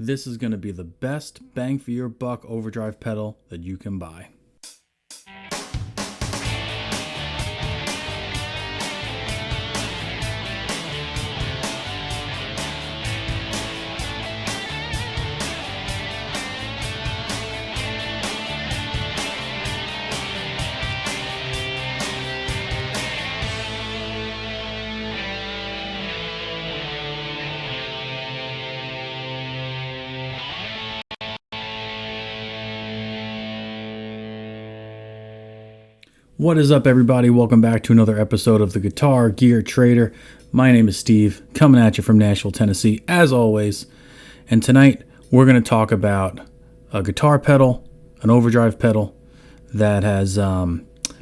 this is going to be the best bang for your buck overdrive pedal that you can buy. What is up, everybody? Welcome back to another episode of the Guitar Gear Trader. My name is Steve, coming at you from Nashville, Tennessee, as always. And tonight, we're going to talk about a guitar pedal, an overdrive pedal that has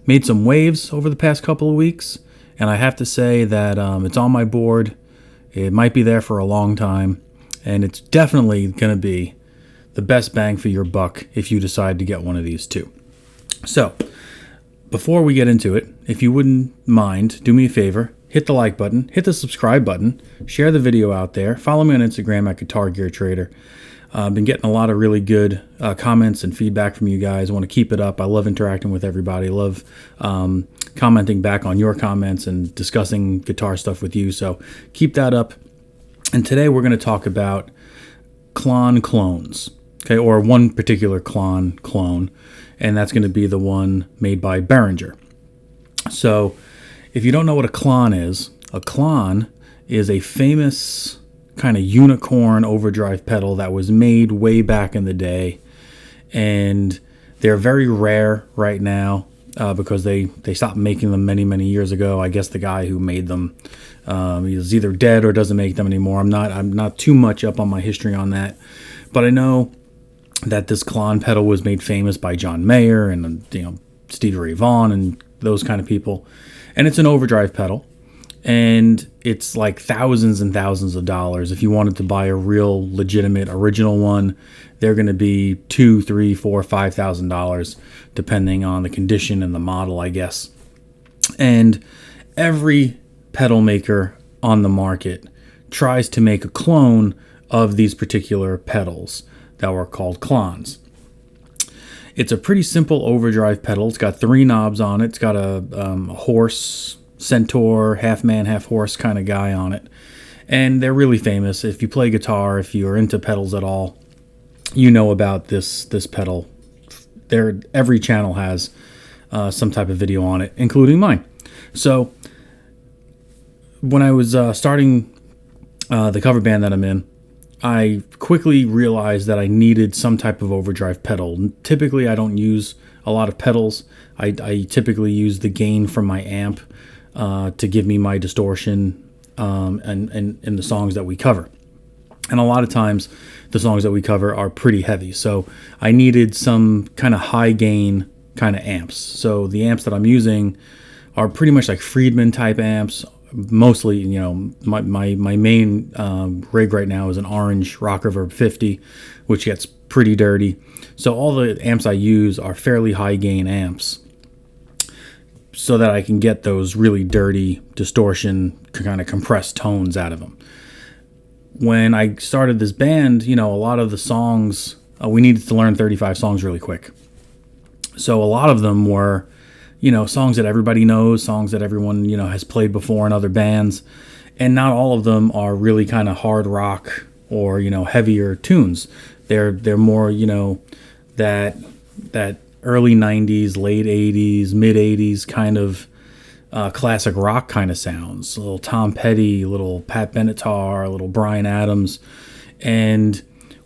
made some waves over the past couple of weeks. And I have to say that it's on my board. It might be there for a long time. And it's definitely going to be the best bang for your buck if you decide to get one of these two. So, before we get into it, if you wouldn't mind, do me a favor, hit the like button, hit the subscribe button, share the video out there, follow me on Instagram at Guitar Gear Trader. I've been getting a lot of really good comments and feedback from you guys. I want to keep it up. I love interacting with everybody. I love commenting back on your comments and discussing guitar stuff with you. So keep that up. And today we're going to talk about Klon clones, okay, or one particular Klon clone. And that's going to be the one made by Behringer. So, if you don't know what a Klon is a famous kind of unicorn overdrive pedal that was made way back in the day. And they're very rare right now because they stopped making them many, many years ago. I guess the guy who made them is either dead or doesn't make them anymore. I'm not too much up on my history on that. But I know that this Klon pedal was made famous by John Mayer and Stevie Ray Vaughan and those kind of people. And it's an overdrive pedal, and it's like thousands and thousands of dollars. If you wanted to buy a real legitimate original one, they're going to be $2,000, $3,000, $4,000, $5,000 depending on the condition and the model, I guess. And every pedal maker on the market tries to make a clone of these particular pedals that were called Klons. It's a pretty simple overdrive pedal. It's got 3 knobs on it. It's got a horse, centaur, half man, half horse kind of guy on it. And they're really famous. If you play guitar, if you're into pedals at all, you know about this pedal. Every channel has some type of video on it, including mine. So when I was starting the cover band that I'm in, I quickly realized that I needed some type of overdrive pedal. Typically, I don't use a lot of pedals. I typically use the gain from my amp to give me my distortion and in the songs that we cover. And a lot of times, the songs that we cover are pretty heavy. So I needed some kind of high gain kind of amps. So the amps that I'm using are pretty much like Friedman type amps. Mostly, my main rig right now is an Orange Rockerverb 50, which gets pretty dirty. So all the amps I use are fairly high gain amps so that I can get those really dirty distortion kind of compressed tones out of them. When I started this band, a lot of the songs, we needed to learn 35 songs really quick. So a lot of them were songs that everybody knows, songs that everyone, has played before in other bands. And not all of them are really kind of hard rock or, heavier tunes. They're more, that early 90s, late 80s, mid 80s kind of classic rock kind of sounds. A little Tom Petty, a little Pat Benatar, a little Bryan Adams. And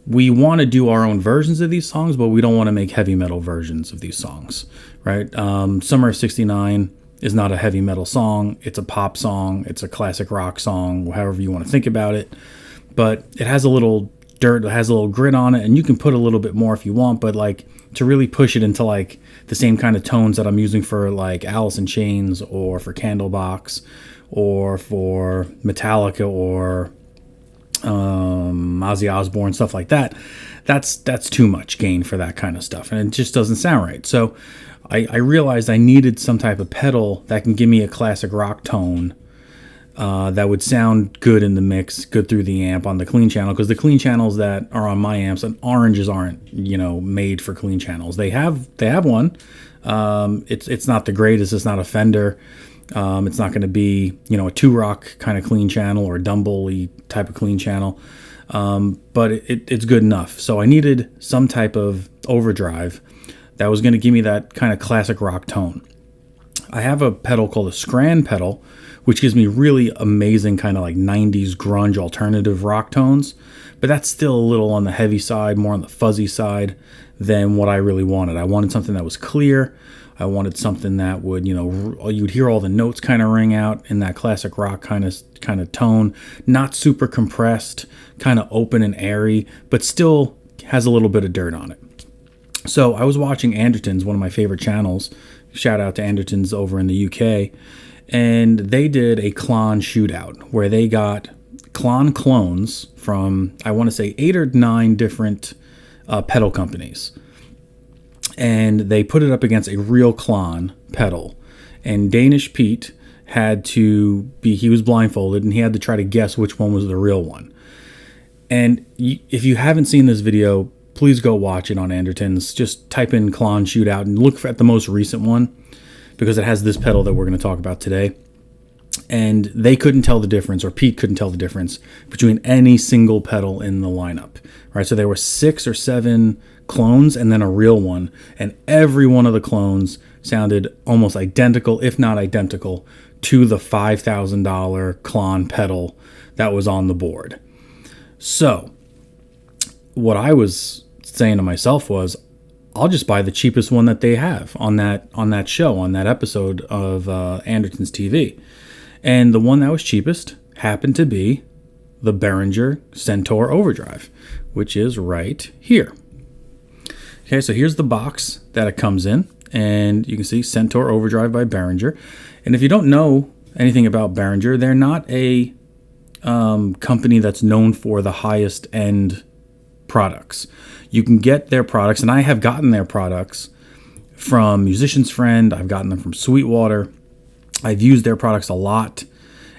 we want to do our own versions of these songs, but we don't want to make heavy metal versions of these songs, right? Summer of '69 is not a heavy metal song. It's a pop song. It's a classic rock song, however you want to think about it. But it has a little dirt, it has a little grit on it, and you can put a little bit more if you want, but like to really push it into like the same kind of tones that I'm using for like Alice in Chains or for Candlebox or for Metallica or Ozzy Osbourne, stuff like that. That's too much gain for that kind of stuff, and it just doesn't sound right. So I realized I needed some type of pedal that can give me a classic rock tone that would sound good in the mix, good through the amp on the clean channel, because the clean channels that are on my amps and oranges aren't, made for clean channels. They have one. It's not the greatest. It's not a Fender. It's not going to be, a 2-rock kind of clean channel or a Dumble-y type of clean channel. But it's good enough. So I needed some type of overdrive that was going to give me that kind of classic rock tone. I have a pedal called a Scran pedal, which gives me really amazing kind of like 90s grunge alternative rock tones. But that's still a little on the heavy side, more on the fuzzy side than what I really wanted. I wanted something that was clear. I wanted something that would, you'd hear all the notes kind of ring out in that classic rock kind of tone, not super compressed, kind of open and airy, but still has a little bit of dirt on it. So I was watching Andertons, one of my favorite channels. Shout out to Andertons over in the UK. And they did a Klon shootout where they got Klon clones from, I want to say, 8 or 9 different pedal companies. And they put it up against a real Klon pedal. And Danish Pete he was blindfolded, and he had to try to guess which one was the real one. And if you haven't seen this video, please go watch it on Andertons. Just type in Klon shootout and look at the most recent one, because it has this pedal that we're going to talk about today. And they couldn't tell the difference, or Pete couldn't tell the difference between any single pedal in the lineup, right? So there were 6 or 7 clones and then a real one, and every one of the clones sounded almost identical, if not identical, to the $5,000 Klon pedal that was on the board. So what I was saying to myself was, I'll just buy the cheapest one that they have on that show, on that episode of Andertons TV. And the one that was cheapest happened to be the Behringer Centaur Overdrive, which is right here. Okay, so here's the box that it comes in, and you can see Centaur Overdrive by Behringer. And if you don't know anything about Behringer, they're not a company that's known for the highest end products. You can get their products, and I have gotten their products from Musician's Friend. I've gotten them from Sweetwater. I've used their products a lot,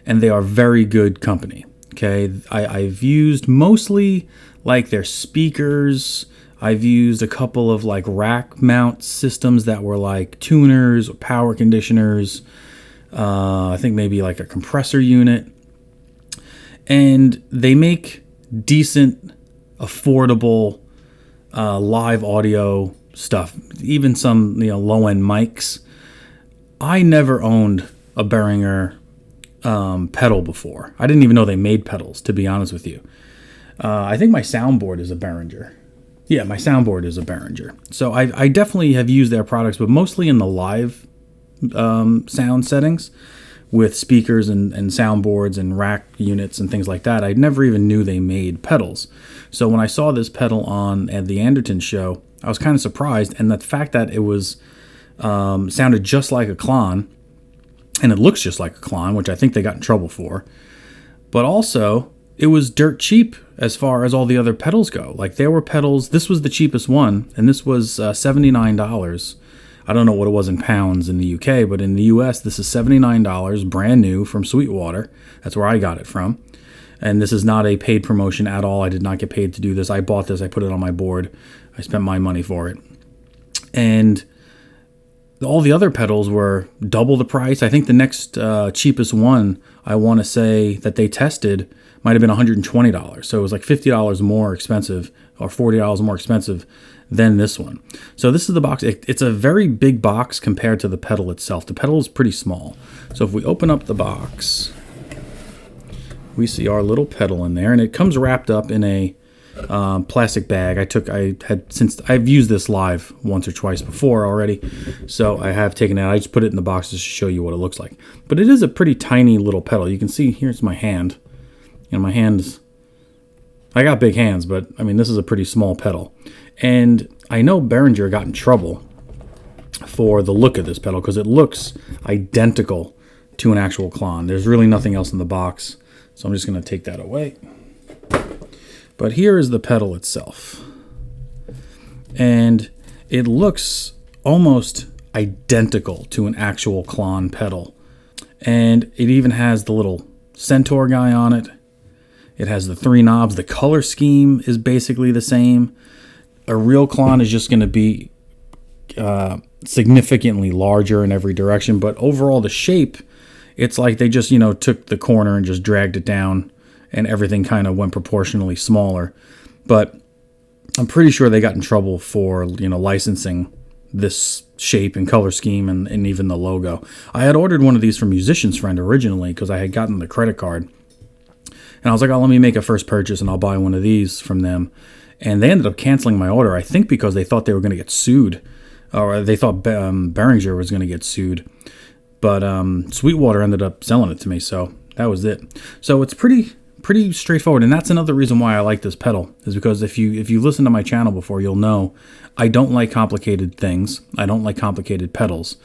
and they are very good company. Okay, I've used mostly like their speakers. I've used a couple of like rack mount systems that were like tuners or power conditioners. I think maybe like a compressor unit. And they make decent, affordable live audio stuff, even some low-end mics. I never owned a Behringer pedal before. I didn't even know they made pedals, to be honest with you. I think my soundboard is a Behringer. Yeah, my soundboard is a Behringer. So I definitely have used their products, but mostly in the live sound settings with speakers and soundboards and rack units and things like that. I never even knew they made pedals. So when I saw this pedal at the Andertons show, I was kind of surprised. And the fact that it was sounded just like a Klon, and it looks just like a Klon, which I think they got in trouble for. But also, it was dirt cheap as far as all the other pedals go. Like, there were pedals, this was the cheapest one, and this was $79. I don't know what it was in pounds in the UK, but in the US, this is $79, brand new from Sweetwater. That's where I got it from. And this is not a paid promotion at all. I did not get paid to do this. I bought this. I put it on my board. I spent my money for it. And all the other pedals were double the price. I think the next cheapest one, I want to say, that they tested might have been $120. So it was like $50 more expensive, or $40 more expensive than this one. So this is the box. It's a very big box compared to the pedal itself. The pedal is pretty small. So if we open up the box, we see our little pedal in there, and it comes wrapped up in a plastic bag. I've used this live once or twice before already, so I have taken it. I just put it in the box just to show you what it looks like. But it is a pretty tiny little pedal. You can see here's my hand, and my hands. I got big hands, but I mean, this is a pretty small pedal. And I know Behringer got in trouble for the look of this pedal because it looks identical to an actual Klon. There's really nothing else in the box, so I'm just going to take that away. But here is the pedal itself. And it looks almost identical to an actual Klon pedal. And it even has the little Centaur guy on it. It has the 3 knobs. The color scheme is basically the same. A real Klon is just going to be significantly larger in every direction, but overall the shape, it's like they just, took the corner and just dragged it down, and everything kind of went proportionally smaller. But I'm pretty sure they got in trouble for, licensing this shape and color scheme and even the logo. I had ordered one of these from Musician's Friend originally because I had gotten the credit card. And I was like, let me make a first purchase and I'll buy one of these from them. And they ended up canceling my order, I think because they thought they were going to get sued. Or they thought Behringer was going to get sued. But Sweetwater ended up selling it to me, so that was it. So it's pretty straightforward, and that's another reason why I like this pedal, is because if you listen to my channel before, you'll know I don't like complicated things. I don't like complicated pedals.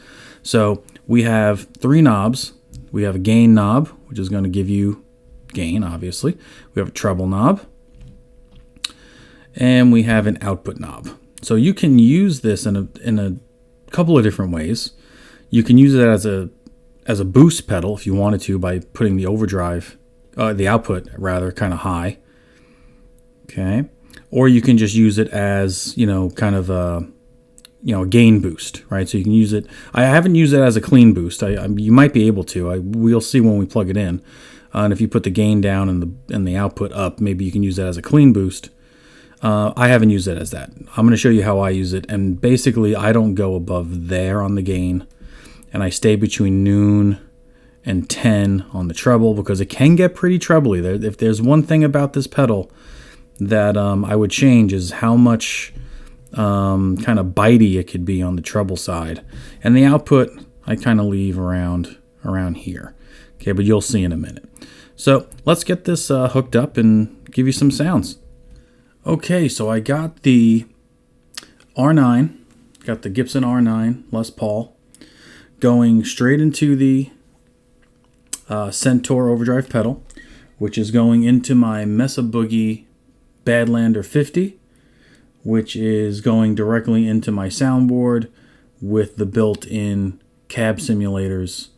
So we have 3 knobs. We have a gain knob, which is going to give you gain, obviously. We have a treble knob, and we have an output knob. So you can use this in a couple of different ways. You can use it as a boost pedal if you wanted to, by putting the overdrive, the output rather, kind of high. Okay, or you can just use it as kind of a gain boost, right? So you can use it. I haven't used it as a clean boost. You might be able to. We'll see when we plug it in. And if you put the gain down and the output up, maybe you can use that as a clean boost. I haven't used it as that. I'm going to show you how I use it. And basically, I don't go above there on the gain. And I stay between noon and 10 on the treble, because it can get pretty trebly. If there's one thing about this pedal that I would change, is how much kind of bitey it could be on the treble side. And the output, I kind of leave around here. Okay, but you'll see in a minute. So let's get this hooked up and give you some sounds. Okay, so I got the R9, got the Gibson R9 Les Paul, going straight into the Centaur Overdrive pedal, which is going into my Mesa Boogie Badlander 50, which is going directly into my soundboard with the built-in cab simulators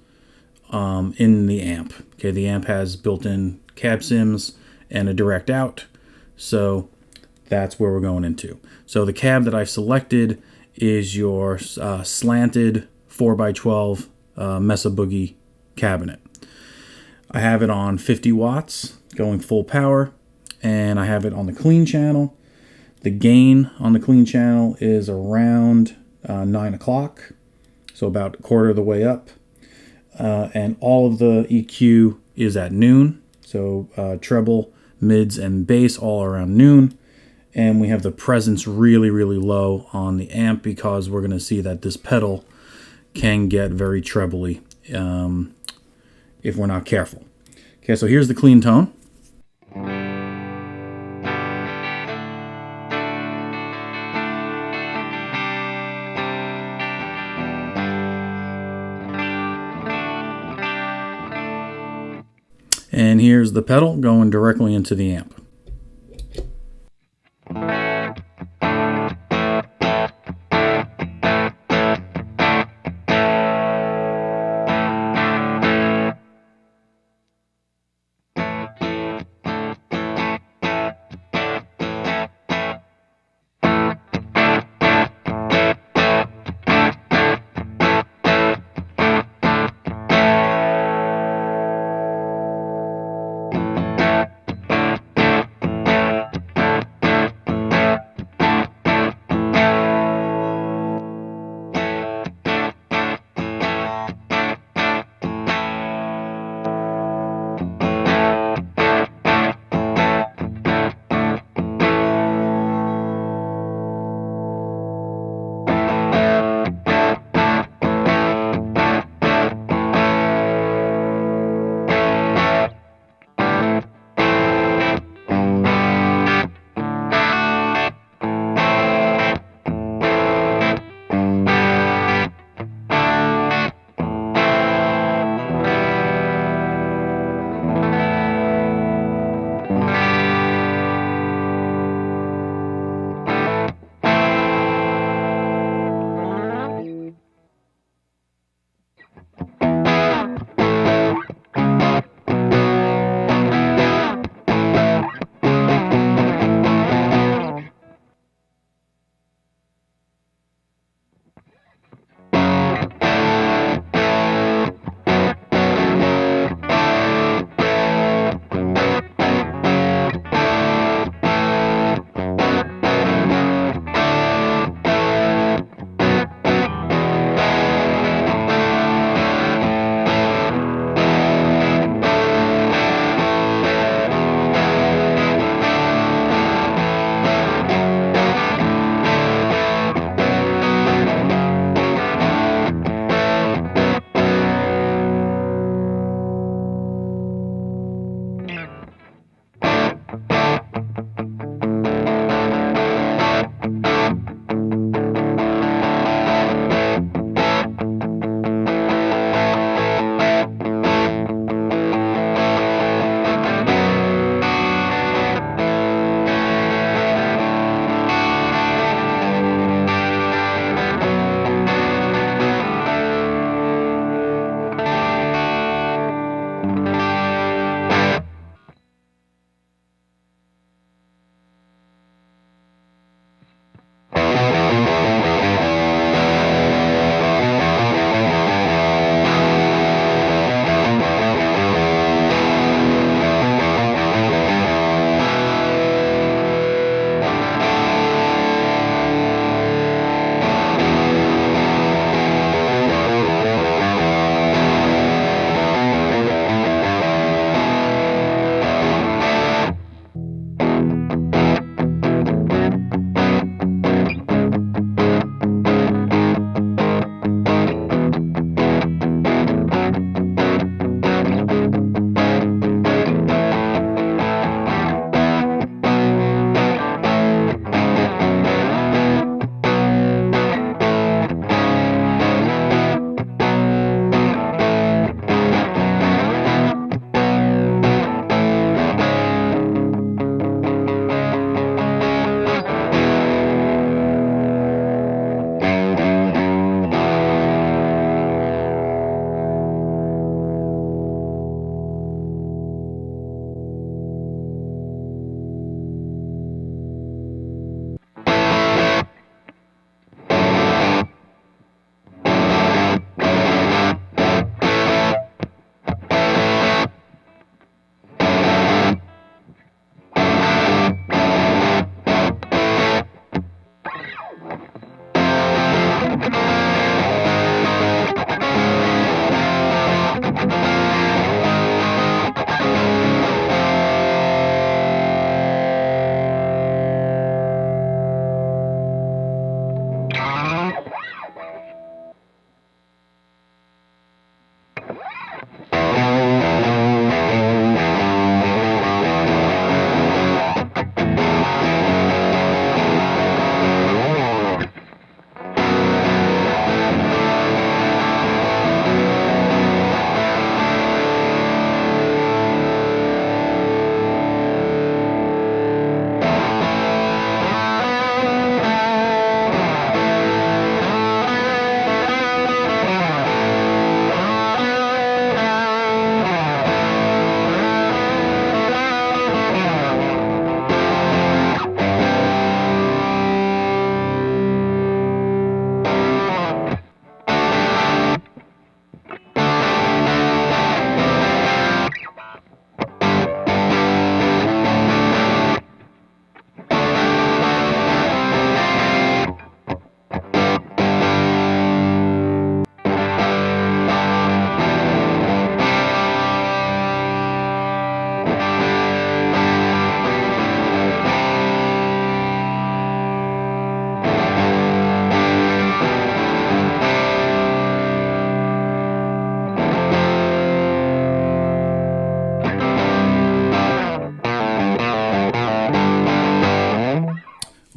in the amp. Okay, the amp has built-in cab sims and a direct out, so that's where we're going into. So the cab that I've selected is your slanted 4x12 Mesa Boogie cabinet. I have it on 50 watts, going full power, and I have it on the clean channel. The gain on the clean channel is around 9 o'clock, so about a quarter of the way up. And all of the EQ is at noon, so treble, mids, and bass all around noon. And we have the presence really, really low on the amp, because we're going to see that this pedal can get very trebly if we're not careful. Okay, so here's the clean tone. And here's the pedal going directly into the amp.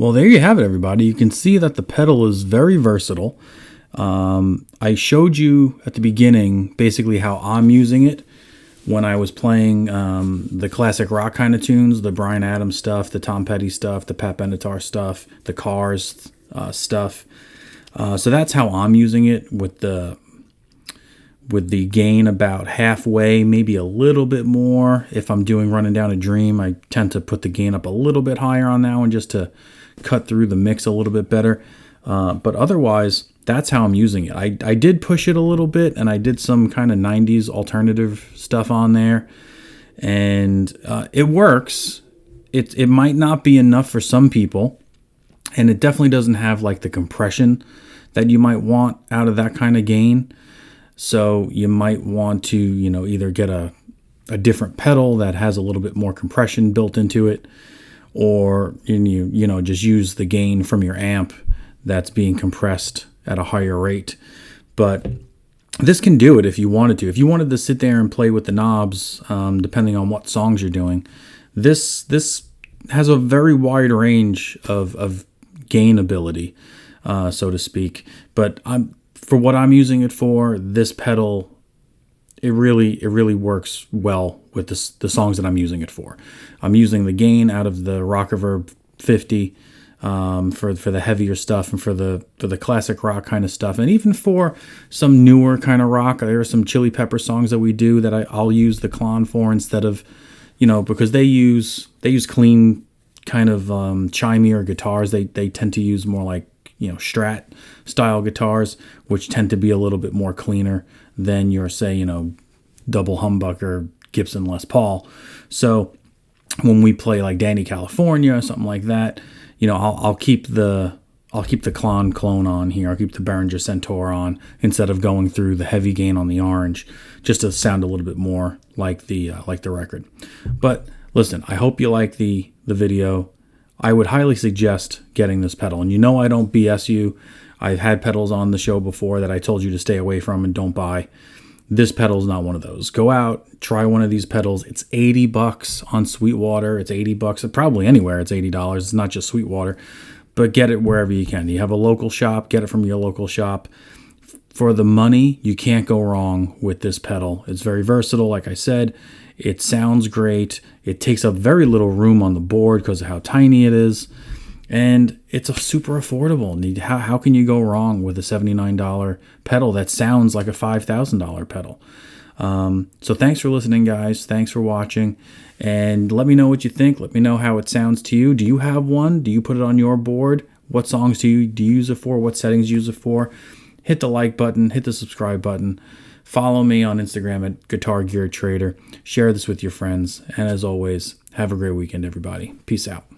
Well, there you have it, everybody. You can see that the pedal is very versatile. I showed you at the beginning basically how I'm using it when I was playing the classic rock kind of tunes, the Bryan Adams stuff, the Tom Petty stuff, the Pat Benatar stuff, the Cars stuff. So that's how I'm using it, with the gain about halfway, maybe a little bit more. If I'm doing Running Down a Dream, I tend to put the gain up a little bit higher on that one just to cut through the mix a little bit better. But otherwise, that's how I'm using it. I did push it a little bit, and I did some kind of 90s alternative stuff on there, and it works. It might not be enough for some people, and it definitely doesn't have like the compression that you might want out of that kind of gain. So you might want to, either get a different pedal that has a little bit more compression built into it, or just use the gain from your amp that's being compressed at a higher rate. But this can do it if you wanted to. If you wanted to sit there and play with the knobs, depending on what songs you're doing, this has a very wide range of gain ability, so to speak. But for what I'm using it for, this pedal, it really works well with the songs that I'm using it for. I'm using the gain out of the Rockerverb 50 for the heavier stuff, and for the classic rock kind of stuff, and even for some newer kind of rock. There are some Chili Pepper songs that we do that I'll use the Klon for instead of, because they use clean kind of chimier guitars. They tend to use more like Strat style guitars, which tend to be a little bit more cleaner than your, say, double humbucker Gibson Les Paul. So when we play like Danny California or something like that, I'll keep the Klon clone on here. I'll keep the Behringer Centaur on instead of going through the heavy gain on the Orange, just to sound a little bit more like the record. But listen, I hope you like the video. I would highly suggest getting this pedal. And I don't BS you. I've had pedals on the show before that I told you to stay away from and don't buy. This pedal is not one of those. Go out, try one of these pedals. It's $80 on Sweetwater. It's $80 probably anywhere. It's $80. It's not just Sweetwater, but get it wherever you can. You have a local shop, get it from your local shop. For the money, you can't go wrong with this pedal. It's very versatile, like I said. It sounds great. It takes up very little room on the board because of how tiny it is. And it's a super affordable. How can you go wrong with a $79 pedal that sounds like a $5,000 pedal? So thanks for listening, guys. Thanks for watching. And let me know what you think. Let me know how it sounds to you. Do you have one? Do you put it on your board? What songs do you use it for? What settings do you use it for? Hit the like button. Hit the subscribe button. Follow me on Instagram at Guitar Gear Trader. Share this with your friends. And as always, have a great weekend, everybody. Peace out.